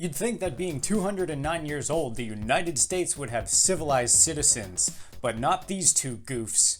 You'd think that being 209 years old, the United States would have civilized citizens, but not these two goofs.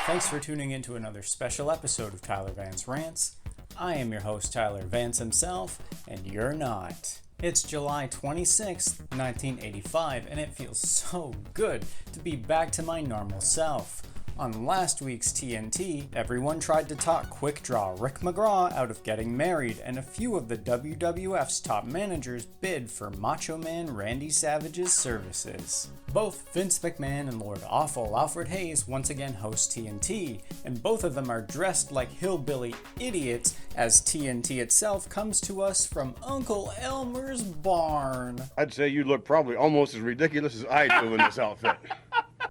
Thanks for tuning in to another special episode of Tyler Vance Rants. I am your host, Tyler Vance himself, and you're not. It's July 26th, 1985, and it feels so good to be back to my normal self. On last week's TNT, everyone tried to talk Quick Draw Rick McGraw out of getting married, and a few of the WWF's top managers bid for Macho Man Randy Savage's services. Both Vince McMahon and Lord Awful Alfred Hayes once again host TNT, and both of them are dressed like hillbilly idiots as TNT itself comes to us from Uncle Elmer's barn. I'd say you look probably almost as ridiculous as I do in this outfit.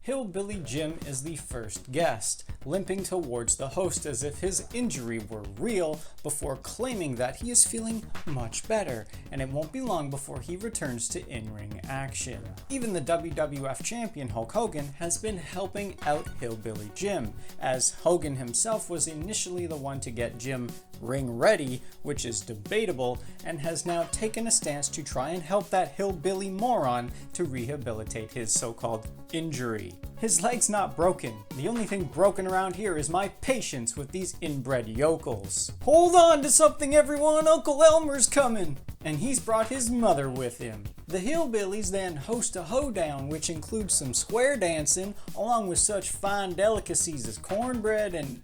Hillbilly Jim is the first guest, limping towards the host as if his injury were real before claiming that he is feeling much better, and it won't be long before he returns to in-ring action. Even the WWF champion Hulk Hogan has been helping out Hillbilly Jim, as Hogan himself was initially the one to get Jim ring ready, which is debatable, and has now taken a stance to try and help that hillbilly moron to rehabilitate his so-called injury. His leg's not broken. The only thing broken around here is my patience with these inbred yokels. Hold on to something, everyone! Uncle Elmer's coming! And he's brought his mother with him. The Hillbillies then host a hoedown, which includes some square dancing, along with such fine delicacies as cornbread and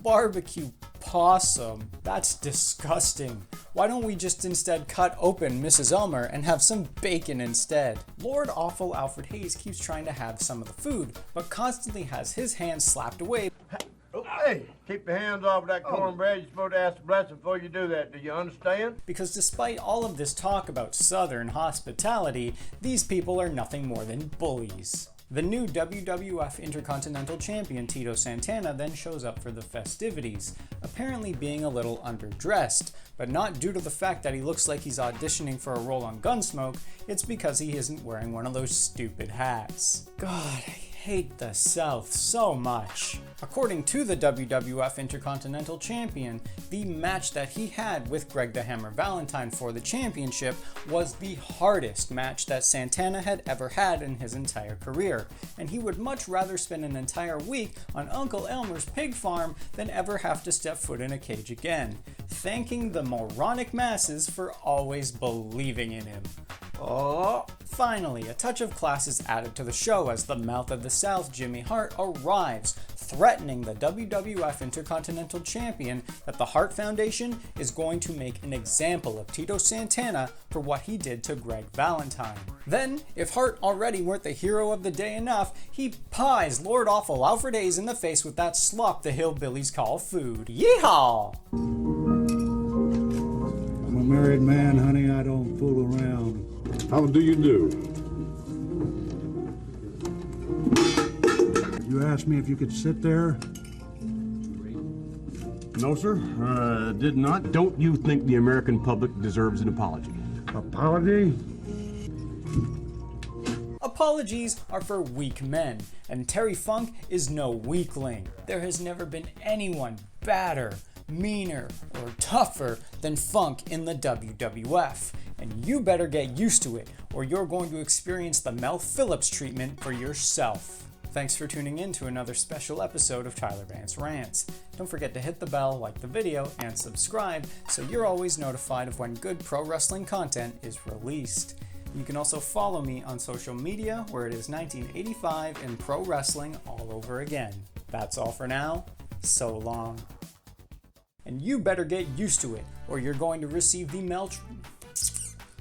barbecue possum. That's disgusting. Why don't we just instead cut open Mrs. Elmer and have some bacon instead? Lord Awful Alfred Hayes keeps trying to have some of the food, but constantly has his hands slapped away. Hey, keep your hands off of that cornbread. You're supposed to ask a blessing before you do that. Do you understand? Because despite all of this talk about Southern hospitality, these people are nothing more than bullies. The new WWF Intercontinental Champion Tito Santana then shows up for the festivities, apparently being a little underdressed, but not due to the fact that he looks like he's auditioning for a role on Gunsmoke, it's because he isn't wearing one of those stupid hats. God, I hate the South so much. According to the WWF Intercontinental Champion, the match that he had with Greg the Hammer Valentine for the championship was the hardest match that Santana had ever had in his entire career, and he would much rather spend an entire week on Uncle Elmer's pig farm than ever have to step foot in a cage again, thanking the moronic masses for always believing in him. Finally, a touch of class is added to the show as the Mouth of the South, Jimmy Hart, arrives, threatening the WWF Intercontinental Champion that the Hart Foundation is going to make an example of Tito Santana for what he did to Greg Valentine. Then, if Hart already weren't the hero of the day enough, he pies Lord Awful Alfred Hayes in the face with that slop the hillbillies call food. Yeehaw! I'm a married man, honey. I don't fool around. How do you do? You asked me if you could sit there? No, sir. Did not. Don't you think the American public deserves an apology? Apology? Apologies are for weak men, and Terry Funk is no weakling. There has never been anyone badder, meaner, or tougher than Funk in the WWF. And you better get used to it, or you're going to experience the Mel Phillips treatment for yourself. Thanks for tuning in to another special episode of Tyler Vance Rants. Don't forget to hit the bell, like the video, and subscribe so you're always notified of when good pro wrestling content is released. You can also follow me on social media, where it is 1985 and pro wrestling all over again. That's all for now. So long. And you better get used to it, or you're going to receive the